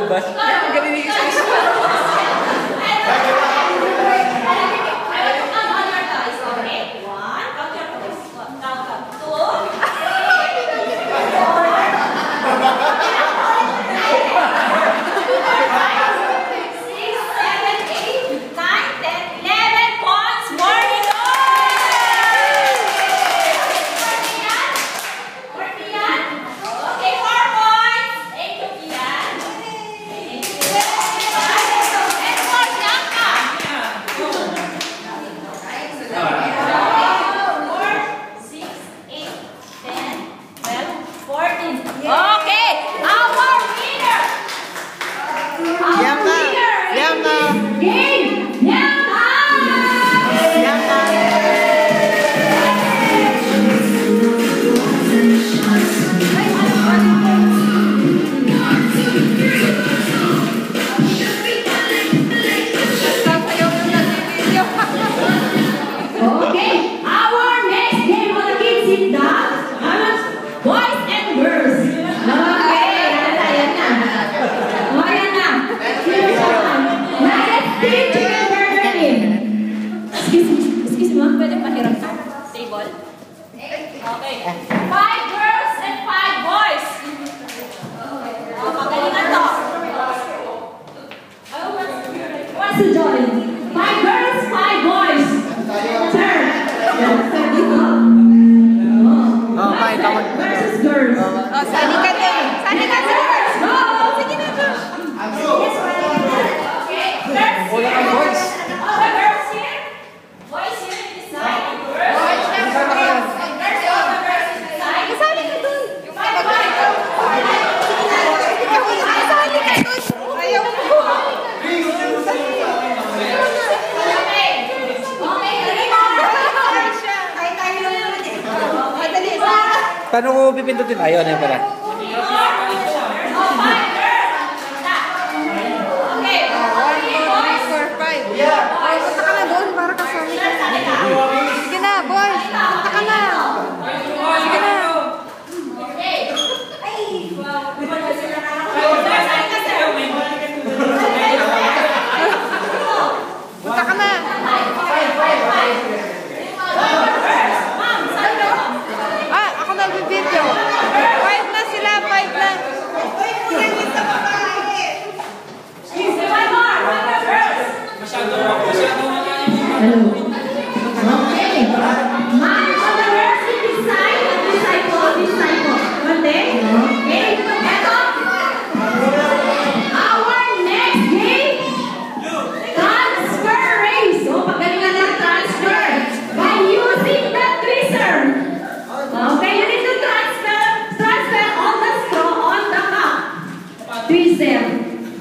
ubas. Galing yung isa. Paano ko pipindutin? Ayun, ayun pala. Punta ka na doon para kasama. Sige na, boys. Punta ka na. Sige na. Punta ka na. Ah, ako nag-video. 5 na sila, 5 na.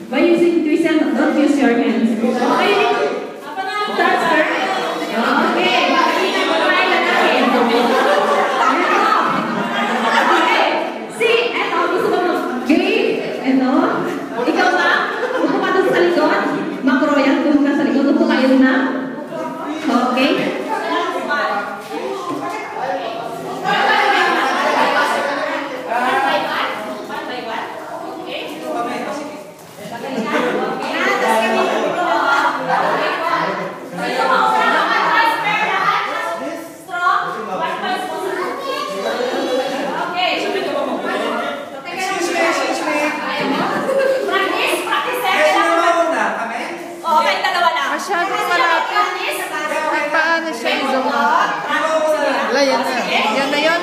By using twist, don't use your hands. Okay? Transfer. Okay. Okay. See, eto, gusto mo game? Eto. Ikaw ba? Upo ka doon sa likod. Macro yan, doon ka sa likod. Upo kayo na. Okay. Masyadong malapit. Ay, paano siya i-zoom out? Wala, yan na. Yan na yun.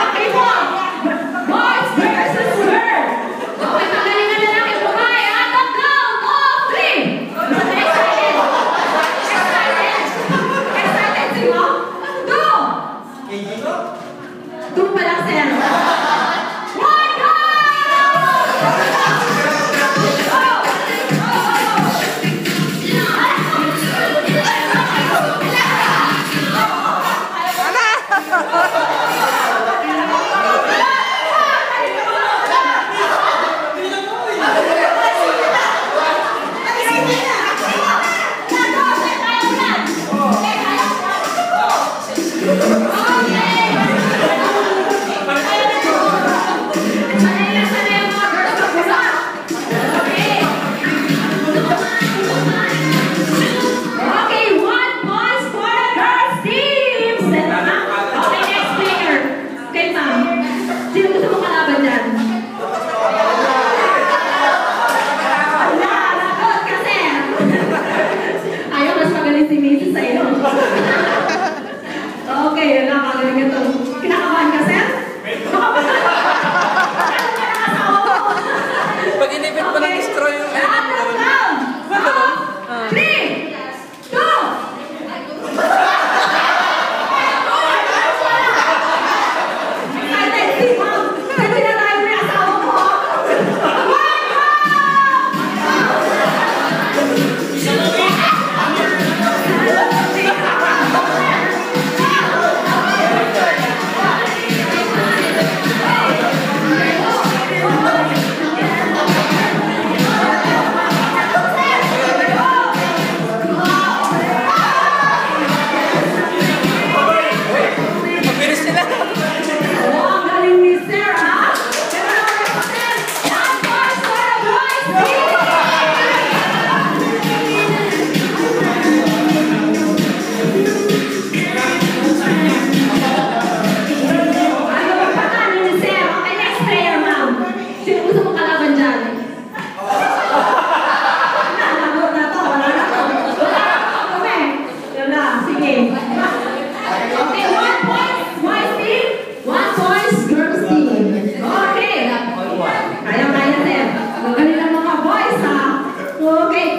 Okay, boys versus girls.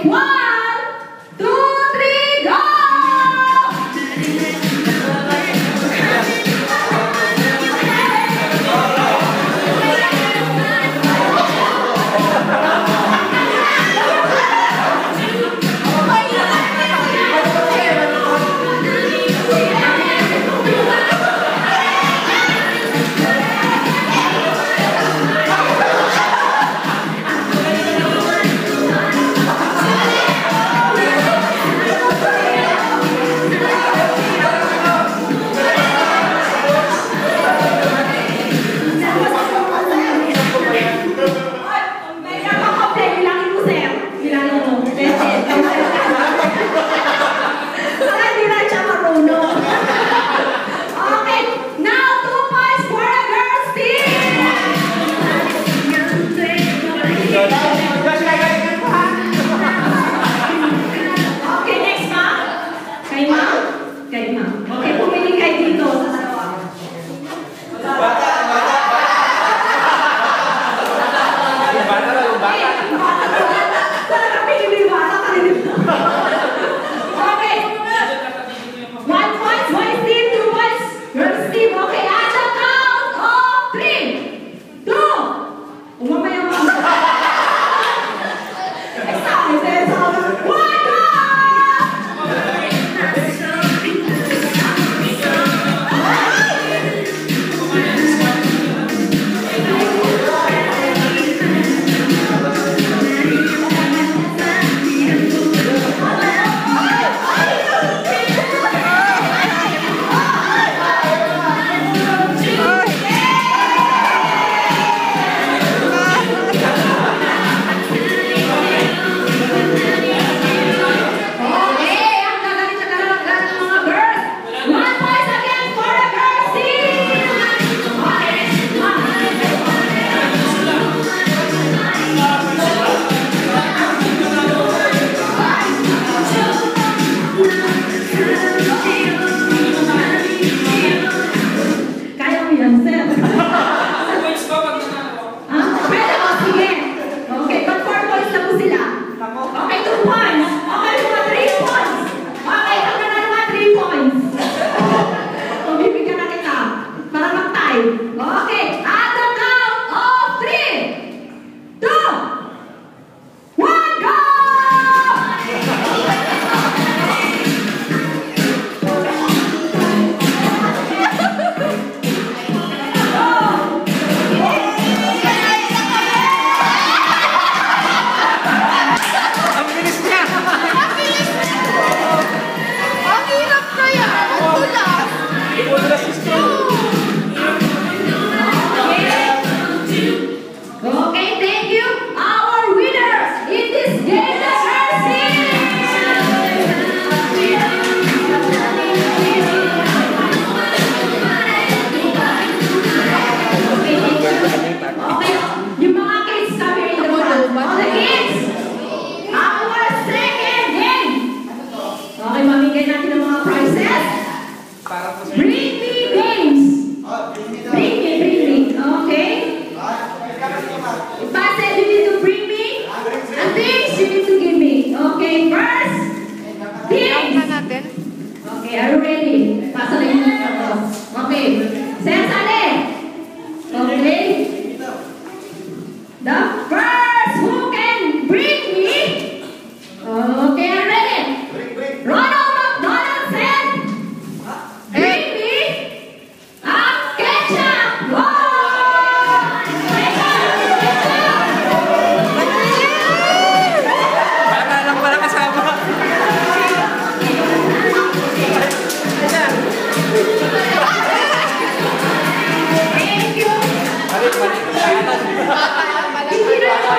1, 2, 3, go! Okay, are you ready? Pasa na yung okay. Sensale. Okay. The first who can bring me. Okay, are you ready? Ronald McDonald said, bring me a ketchup. Bata lang pala kasama. Thank you. Balik. Hindi na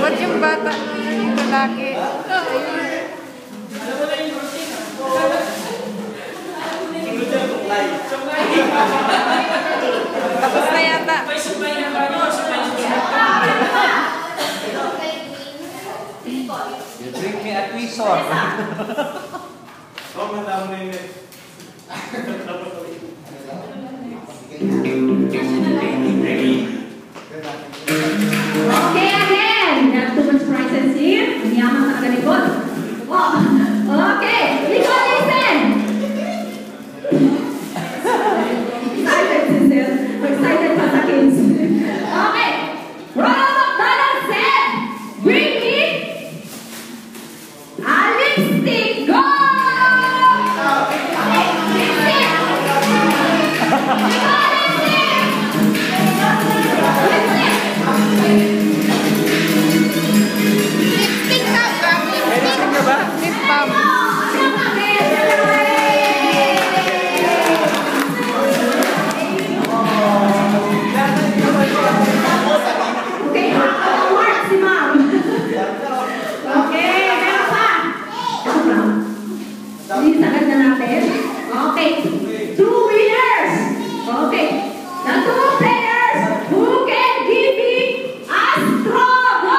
Ba't yung bata yung lalaki? Tapos na yata. You drink me at Wisor. Okay, again. Not too much prizes here. Ang yaman sa kalikod. Okay, Nicole, listen. Excited, sister. Excited pa sa kids. Okay. Ronald McDonald said, bring me a lipstick. Go! Okay, lipstick. Nicole, Lipstick ka, grabe. Lipstick ka ba? Lip balm. Okay, work si ma'am. Okay, meron pa. Ito pa. Sagad na natin. Okay. 2 winners. Okay. The 2 players who can give me a straw. Go!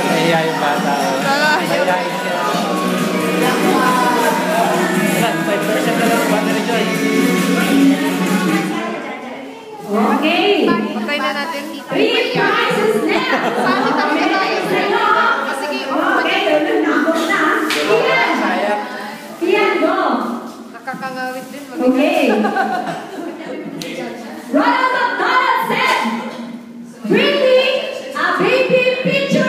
Nahiya yung bata. Nahiyain siya. 5% na lang ang battery, Joy. Okay. Patay na natin. 3 prizes now. Sabi talaga tayo sa'yo. Sige, Okay, nabot na. Ian. Sayang. Ian, go. nakakangawit din. Okay. Ronald McDonald said, bring me a baby picture.